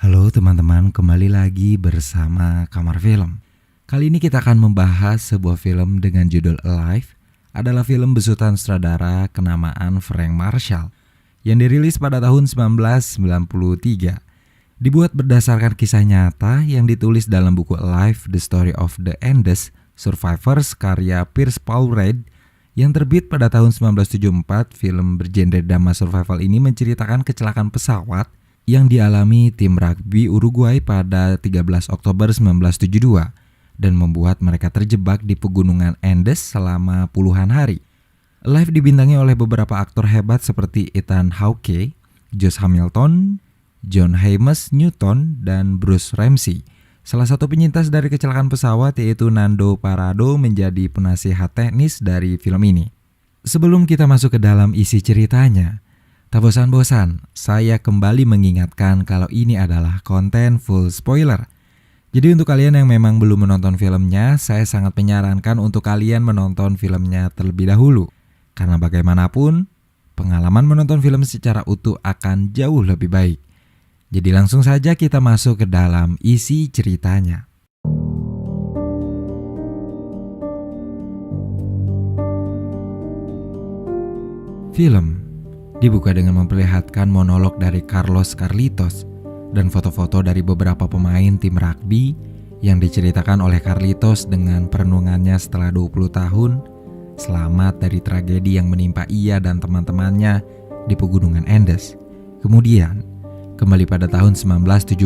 Halo teman-teman, kembali lagi bersama Kamar Film. Kali ini kita akan membahas sebuah film dengan judul Alive. Adalah film besutan sutradara kenamaan Frank Marshall yang dirilis pada tahun 1993. Dibuat berdasarkan kisah nyata yang ditulis dalam buku Alive, The Story of the Andes Survivors karya Pierce Paul Reid yang terbit pada tahun 1974. Film bergenre drama survival ini menceritakan kecelakaan pesawat yang dialami tim rugby Uruguay pada 13 Oktober 1972 dan membuat mereka terjebak di pegunungan Andes selama puluhan hari. Alive dibintangi oleh beberapa aktor hebat seperti Ethan Hawke, Josh Hamilton, John Haymes Newton, dan Bruce Ramsey. Salah satu penyintas dari kecelakaan pesawat yaitu Nando Parado menjadi penasihat teknis dari film ini. Sebelum kita masuk ke dalam isi ceritanya, tak bosan-bosan, saya kembali mengingatkan kalau ini adalah konten full spoiler. Jadi untuk kalian yang memang belum menonton filmnya, saya sangat menyarankan untuk kalian menonton filmnya terlebih dahulu. Karena bagaimanapun, pengalaman menonton film secara utuh akan jauh lebih baik. Jadi langsung saja kita masuk ke dalam isi ceritanya. Film dibuka dengan memperlihatkan monolog dari Carlos Carlitos dan foto-foto dari beberapa pemain tim rugby yang diceritakan oleh Carlitos dengan perenungannya setelah 20 tahun selamat dari tragedi yang menimpa ia dan teman-temannya di pegunungan Andes. Kemudian, kembali pada tahun 1972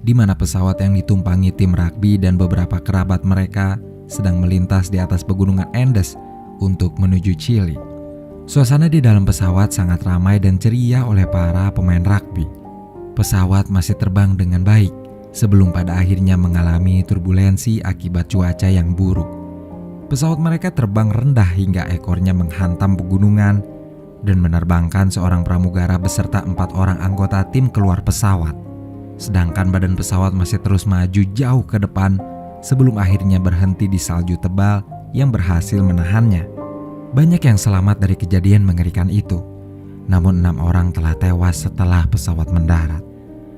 di mana pesawat yang ditumpangi tim rugby dan beberapa kerabat mereka sedang melintas di atas pegunungan Andes untuk menuju Chili. Suasana di dalam pesawat sangat ramai dan ceria oleh para pemain rugby. Pesawat masih terbang dengan baik sebelum pada akhirnya mengalami turbulensi akibat cuaca yang buruk. Pesawat mereka terbang rendah hingga ekornya menghantam pegunungan dan menerbangkan seorang pramugara beserta 4 orang anggota tim keluar pesawat. Sedangkan badan pesawat masih terus maju jauh ke depan sebelum akhirnya berhenti di salju tebal yang berhasil menahannya. Banyak yang selamat dari kejadian mengerikan itu, namun 6 orang telah tewas setelah pesawat mendarat.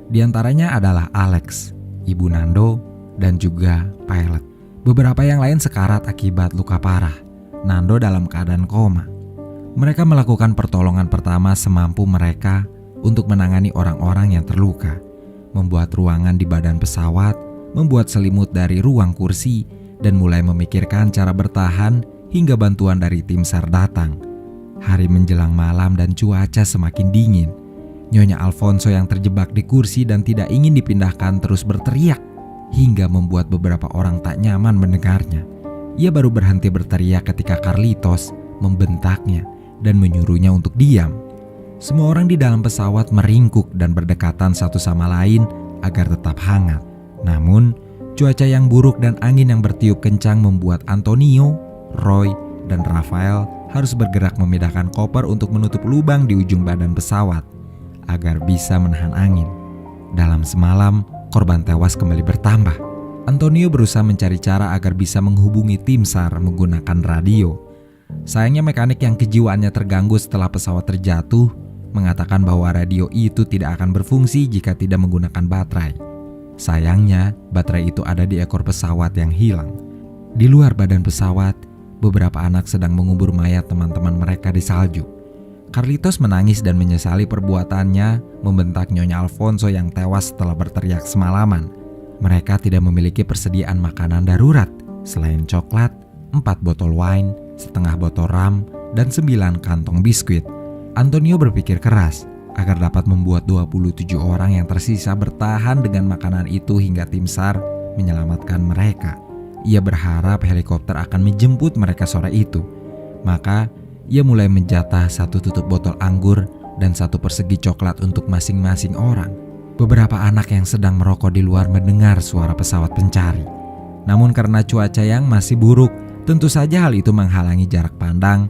Di antaranya adalah Alex, ibu Nando, dan juga pilot. Beberapa yang lain sekarat akibat luka parah. Nando dalam keadaan koma. Mereka melakukan pertolongan pertama semampu mereka untuk menangani orang-orang yang terluka, membuat ruangan di badan pesawat, membuat selimut dari ruang kursi, dan mulai memikirkan cara bertahan hingga bantuan dari tim SAR datang. Hari menjelang malam dan cuaca semakin dingin. Nyonya Alfonso yang terjebak di kursi dan tidak ingin dipindahkan terus berteriak hingga membuat beberapa orang tak nyaman mendengarnya. Ia baru berhenti berteriak ketika Carlitos membentaknya dan menyuruhnya untuk diam. Semua orang di dalam pesawat meringkuk dan berdekatan satu sama lain agar tetap hangat. Namun, cuaca yang buruk dan angin yang bertiup kencang membuat Antonio, Roy, dan Rafael harus bergerak memindahkan koper untuk menutup lubang di ujung badan pesawat agar bisa menahan angin. Dalam semalam, korban tewas kembali bertambah. Antonio berusaha mencari cara agar bisa menghubungi tim SAR menggunakan radio. Sayangnya mekanik yang kejiwaannya terganggu setelah pesawat terjatuh mengatakan bahwa radio itu tidak akan berfungsi jika tidak menggunakan baterai. Sayangnya, baterai itu ada di ekor pesawat yang hilang. Di luar badan pesawat, beberapa anak sedang mengubur mayat teman-teman mereka di salju. Carlitos menangis dan menyesali perbuatannya, membentak Nyonya Alfonso yang tewas setelah berteriak semalaman. Mereka tidak memiliki persediaan makanan darurat, selain coklat, 4 botol wine, setengah botol rum, dan 9 kantong biskuit. Antonio berpikir keras agar dapat membuat 27 orang yang tersisa bertahan dengan makanan itu hingga tim SAR menyelamatkan mereka. Ia berharap helikopter akan menjemput mereka sore itu. Maka ia mulai menjatah 1 tutup botol anggur dan 1 persegi coklat untuk masing-masing orang. Beberapa anak yang sedang merokok di luar mendengar suara pesawat pencari. Namun karena cuaca yang masih buruk, tentu saja hal itu menghalangi jarak pandang,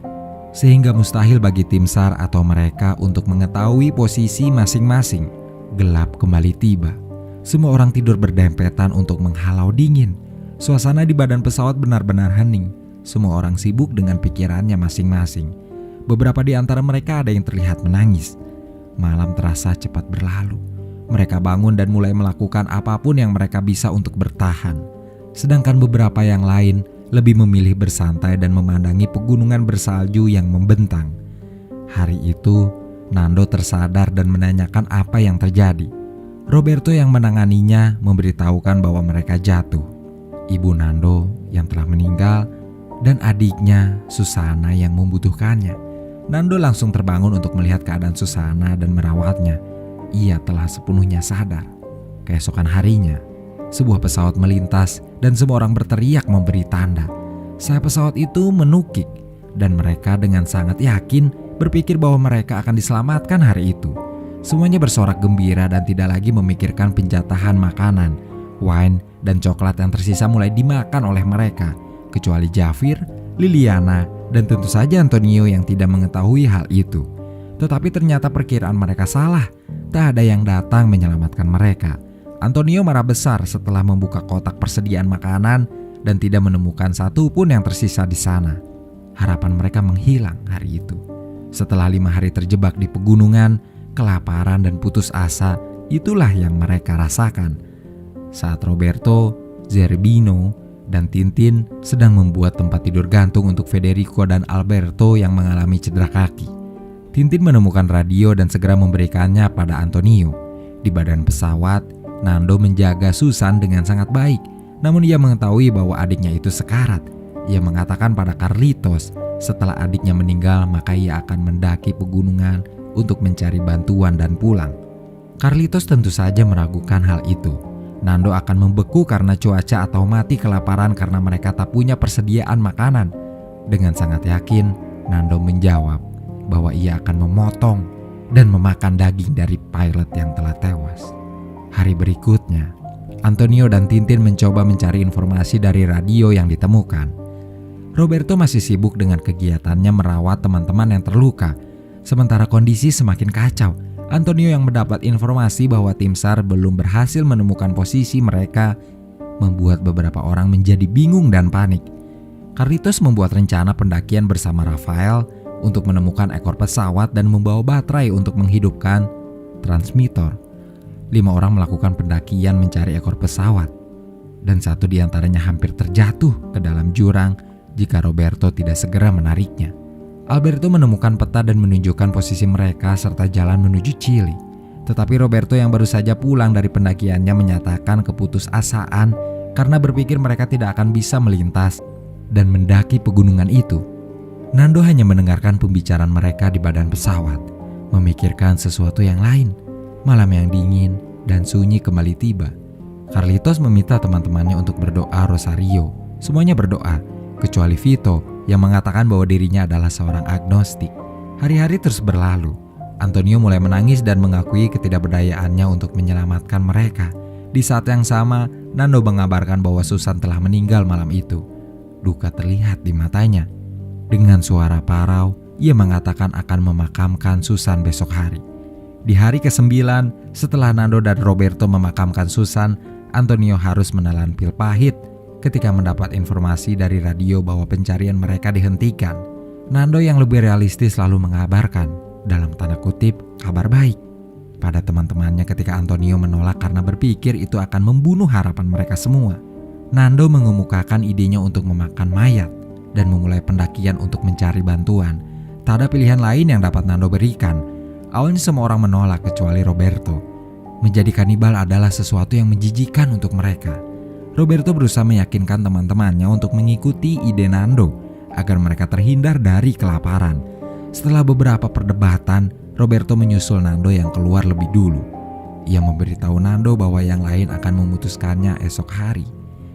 sehingga mustahil bagi tim SAR atau mereka untuk mengetahui posisi masing-masing. Gelap kembali tiba. Semua orang tidur berdempetan untuk menghalau dingin. Suasana di badan pesawat benar-benar hening. Semua orang sibuk dengan pikirannya masing-masing. Beberapa di antara mereka ada yang terlihat menangis. Malam terasa cepat berlalu. mereka bangun dan mulai melakukan apapun yang mereka bisa untuk bertahan. Sedangkan beberapa yang lain lebih memilih bersantai dan memandangi pegunungan bersalju yang membentang. Hari itu, Nando tersadar dan menanyakan apa yang terjadi. Roberto yang menanganinya memberitahukan bahwa mereka jatuh. Ibu Nando yang telah meninggal dan adiknya Susana yang membutuhkannya. Nando langsung terbangun untuk melihat keadaan Susana dan merawatnya. Ia telah sepenuhnya sadar. Keesokan harinya, sebuah pesawat melintas dan semua orang berteriak memberi tanda. Sayap pesawat itu menukik dan mereka dengan sangat yakin berpikir bahwa mereka akan diselamatkan hari itu. Semuanya bersorak gembira dan tidak lagi memikirkan penjatahan makanan. Wine dan coklat yang tersisa mulai dimakan oleh mereka, kecuali Jafir, Liliana, dan tentu saja Antonio yang tidak mengetahui hal itu. Tetapi ternyata perkiraan mereka salah. Tak ada yang datang menyelamatkan mereka. Antonio marah besar setelah membuka kotak persediaan makanan dan tidak menemukan satu pun yang tersisa di sana. Harapan mereka menghilang hari itu. Setelah 5 hari terjebak di pegunungan, kelaparan dan putus asa itulah yang mereka rasakan. Saat Roberto, Zerbino, dan Tintin sedang membuat tempat tidur gantung untuk Federico dan Alberto yang mengalami cedera kaki. Tintin menemukan radio dan segera memberikannya pada Antonio. Di badan pesawat, Nando menjaga Susan dengan sangat baik. Namun ia mengetahui bahwa adiknya itu sekarat. Ia mengatakan pada Carlitos, setelah adiknya meninggal maka ia akan mendaki pegunungan untuk mencari bantuan dan pulang. Carlitos tentu saja meragukan hal itu. Nando akan membeku karena cuaca atau mati kelaparan karena mereka tak punya persediaan makanan. Dengan sangat yakin, Nando menjawab bahwa ia akan memotong dan memakan daging dari pilot yang telah tewas. Hari berikutnya, Antonio dan Tintin mencoba mencari informasi dari radio yang ditemukan. Roberto masih sibuk dengan kegiatannya merawat teman-teman yang terluka. Sementara kondisi semakin kacau, Antonio yang mendapat informasi bahwa tim SAR belum berhasil menemukan posisi mereka membuat beberapa orang menjadi bingung dan panik. Carlitos membuat rencana pendakian bersama Rafael untuk menemukan ekor pesawat dan membawa baterai untuk menghidupkan transmitter. 5 orang melakukan pendakian mencari ekor pesawat dan satu di antaranya hampir terjatuh ke dalam jurang jika Roberto tidak segera menariknya. Alberto menemukan peta dan menunjukkan posisi mereka serta jalan menuju Chili. Tetapi Roberto yang baru saja pulang dari pendakiannya menyatakan keputusasaan karena berpikir mereka tidak akan bisa melintas dan mendaki pegunungan itu. Nando hanya mendengarkan pembicaraan mereka di badan pesawat, memikirkan sesuatu yang lain. Malam yang dingin dan sunyi kembali tiba. Carlitos meminta teman-temannya untuk berdoa rosario. Semuanya berdoa, kecuali Vito yang mengatakan bahwa dirinya adalah seorang agnostik. Hari-hari terus berlalu. Antonio mulai menangis dan mengakui ketidakberdayaannya untuk menyelamatkan mereka. Di saat yang sama, Nando mengabarkan bahwa Susan telah meninggal malam itu. Duka terlihat di matanya. Dengan suara parau, ia mengatakan akan memakamkan Susan besok hari. Di hari ke-9, setelah Nando dan Roberto memakamkan Susan, Antonio harus menelan pil pahit ketika mendapat informasi dari radio bahwa pencarian mereka dihentikan. Nando yang lebih realistis lalu mengabarkan, dalam tanda kutip, kabar baik pada teman-temannya ketika Antonio menolak karena berpikir itu akan membunuh harapan mereka semua. Nando mengemukakan idenya untuk memakan mayat dan memulai pendakian untuk mencari bantuan. Tak ada pilihan lain yang dapat Nando berikan. Awalnya semua orang menolak kecuali Roberto. Menjadi kanibal adalah sesuatu yang menjijikan untuk mereka. Roberto berusaha meyakinkan teman-temannya untuk mengikuti ide Nando agar mereka terhindar dari kelaparan. Setelah beberapa perdebatan, Roberto menyusul Nando yang keluar lebih dulu. Ia memberitahu Nando bahwa yang lain akan memutuskannya esok hari.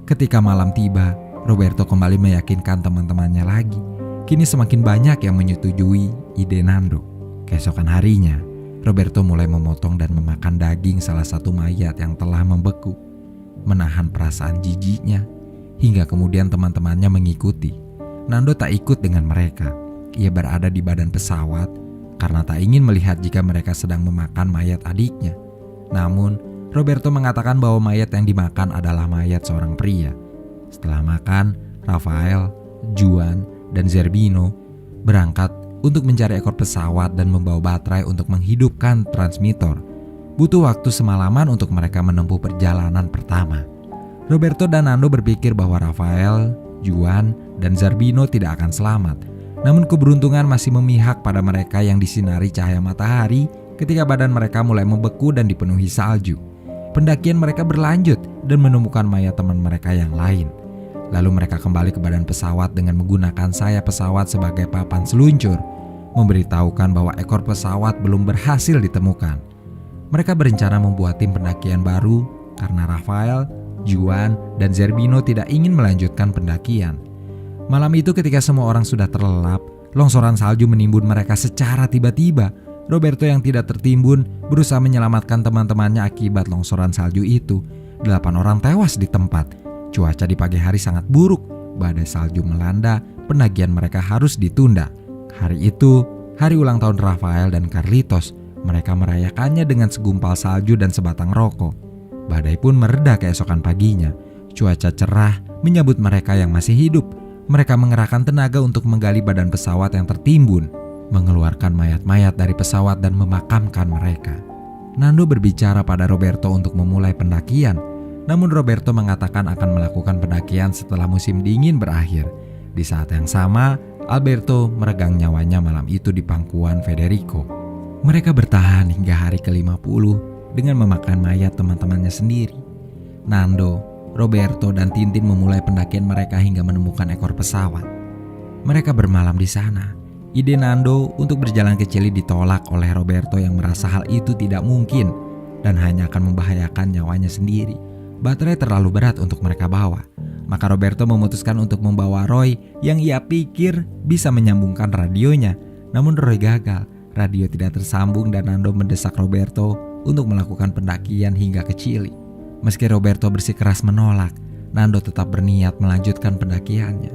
Ketika malam tiba, Roberto kembali meyakinkan teman-temannya lagi. Kini semakin banyak yang menyetujui ide Nando. Keesokan harinya, Roberto mulai memotong dan memakan daging salah satu mayat yang telah membeku. Menahan perasaan jijiknya, hingga kemudian teman-temannya mengikuti. Nando tak ikut dengan mereka. Ia berada di badan pesawat karena tak ingin melihat jika mereka sedang memakan mayat adiknya. Namun, Roberto mengatakan bahwa mayat yang dimakan adalah mayat seorang pria. Setelah makan, Rafael, Juan, dan Zerbino berangkat untuk mencari ekor pesawat dan membawa baterai untuk menghidupkan transmitter. Butuh waktu semalaman untuk mereka menempuh perjalanan pertama. Roberto dan Nando berpikir bahwa Rafael, Juan, dan Zerbino tidak akan selamat. Namun keberuntungan masih memihak pada mereka yang disinari cahaya matahari ketika badan mereka mulai membeku dan dipenuhi salju. Pendakian mereka berlanjut dan menemukan mayat teman mereka yang lain. Lalu mereka kembali ke badan pesawat dengan menggunakan sayap pesawat sebagai papan seluncur, memberitahukan bahwa ekor pesawat belum berhasil ditemukan. Mereka berencana membuat tim pendakian baru karena Rafael, Juan, dan Zerbino tidak ingin melanjutkan pendakian. Malam itu ketika semua orang sudah terlelap, longsoran salju menimbun mereka secara tiba-tiba. Roberto yang tidak tertimbun berusaha menyelamatkan teman-temannya akibat longsoran salju itu. 8 orang tewas di tempat. Cuaca di pagi hari sangat buruk. Badai salju melanda, pendakian mereka harus ditunda. Hari itu, hari ulang tahun Rafael dan Carlitos. Mereka merayakannya dengan segumpal salju dan sebatang rokok. Badai pun mereda keesokan paginya. Cuaca cerah menyambut mereka yang masih hidup. Mereka mengerahkan tenaga untuk menggali badan pesawat yang tertimbun, mengeluarkan mayat-mayat dari pesawat dan memakamkan mereka. Nando berbicara pada Roberto untuk memulai pendakian. Namun Roberto mengatakan akan melakukan pendakian setelah musim dingin berakhir. Di saat yang sama, Alberto meregang nyawanya malam itu di pangkuan Federico. Mereka bertahan hingga hari ke-50 dengan memakan mayat teman-temannya sendiri. Nando, Roberto, dan Tintin memulai pendakian mereka hingga menemukan ekor pesawat. Mereka bermalam di sana. Ide Nando untuk berjalan ke Chili ditolak oleh Roberto yang merasa hal itu tidak mungkin dan hanya akan membahayakan nyawanya sendiri. Baterai terlalu berat untuk mereka bawa. Maka Roberto memutuskan untuk membawa Roy yang ia pikir bisa menyambungkan radionya. Namun Roy gagal. Radio tidak tersambung dan Nando mendesak Roberto untuk melakukan pendakian hingga ke Chili. Meski Roberto bersikeras menolak, Nando tetap berniat melanjutkan pendakiannya.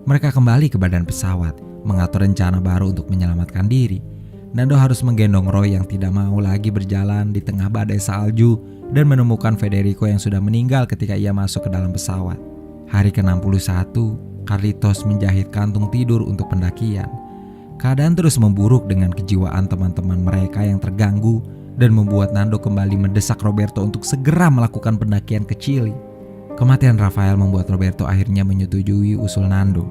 Mereka kembali ke badan pesawat, mengatur rencana baru untuk menyelamatkan diri. Nando harus menggendong Roy yang tidak mau lagi berjalan di tengah badai salju dan menemukan Federico yang sudah meninggal ketika ia masuk ke dalam pesawat. Hari ke-61, Carlitos menjahit kantung tidur untuk pendakian. Keadaan terus memburuk dengan kejiwaan teman-teman mereka yang terganggu dan membuat Nando kembali mendesak Roberto untuk segera melakukan pendakian ke Chili. Kematian Rafael membuat Roberto akhirnya menyetujui usul Nando.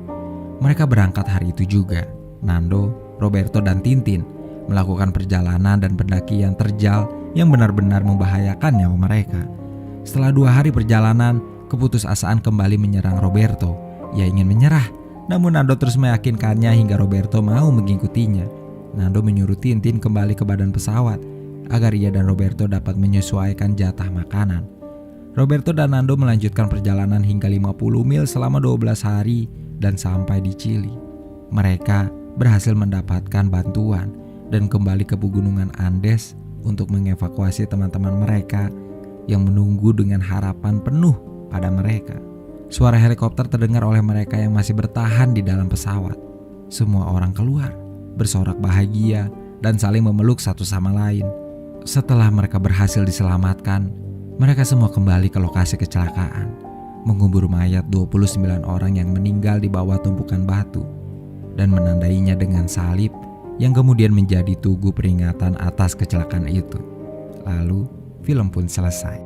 Mereka berangkat hari itu juga. Nando, Roberto, dan Tintin melakukan perjalanan dan pendakian terjal yang benar-benar membahayakan nyawa mereka. Setelah 2 hari perjalanan, keputusasaan kembali menyerang Roberto. Ia ingin menyerah, namun Nando terus meyakinkannya hingga Roberto mau mengikutinya. Nando menyuruh Tintin kembali ke badan pesawat agar ia dan Roberto dapat menyesuaikan jatah makanan. Roberto dan Nando melanjutkan perjalanan hingga 50 mil selama 12 hari dan sampai di Chili. Mereka berhasil mendapatkan bantuan dan kembali ke pegunungan Andes untuk mengevakuasi teman-teman mereka yang menunggu dengan harapan penuh pada mereka. Suara helikopter terdengar oleh mereka yang masih bertahan di dalam pesawat. Semua orang keluar, bersorak bahagia dan saling memeluk satu sama lain. Setelah mereka berhasil diselamatkan, mereka semua kembali ke lokasi kecelakaan, mengubur mayat 29 orang yang meninggal di bawah tumpukan batu dan menandainya dengan salib yang kemudian menjadi tugu peringatan atas kecelakaan itu. Lalu film pun selesai.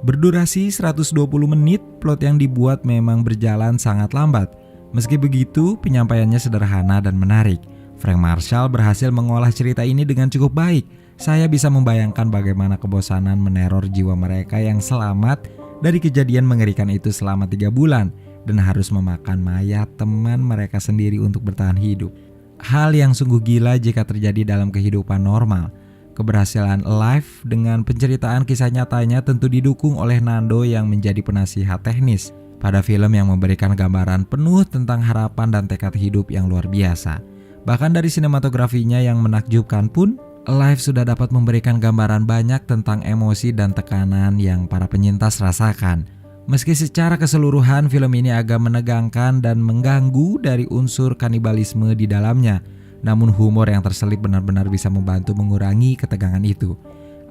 Berdurasi 120 menit, plot yang dibuat memang berjalan sangat lambat. Meski begitu, penyampaiannya sederhana dan menarik. Frank Marshall berhasil mengolah cerita ini dengan cukup baik. Saya bisa membayangkan bagaimana kebosanan meneror jiwa mereka yang selamat dari kejadian mengerikan itu selama 3 bulan dan harus memakan mayat teman mereka sendiri untuk bertahan hidup. Hal yang sungguh gila jika terjadi dalam kehidupan normal. Keberhasilan Alive dengan penceritaan kisah nyatanya tentu didukung oleh Nando yang menjadi penasihat teknis pada film yang memberikan gambaran penuh tentang harapan dan tekad hidup yang luar biasa. Bahkan dari sinematografinya yang menakjubkan pun, Alive sudah dapat memberikan gambaran banyak tentang emosi dan tekanan yang para penyintas rasakan. Meski secara keseluruhan film ini agak menegangkan dan mengganggu dari unsur kanibalisme di dalamnya, namun humor yang terselip benar-benar bisa membantu mengurangi ketegangan itu.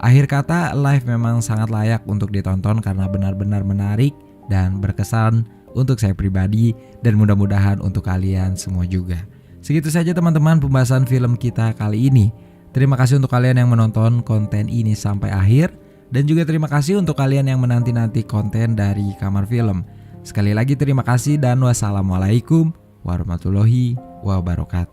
Akhir kata, Alive memang sangat layak untuk ditonton karena benar-benar menarik dan berkesan untuk saya pribadi dan mudah-mudahan untuk kalian semua juga. Segitu saja teman-teman pembahasan film kita kali ini. Terima kasih untuk kalian yang menonton konten ini sampai akhir. Dan juga terima kasih untuk kalian yang menanti-nanti konten dari Kamar Film. Sekali lagi terima kasih dan wassalamualaikum warahmatullahi wabarakatuh.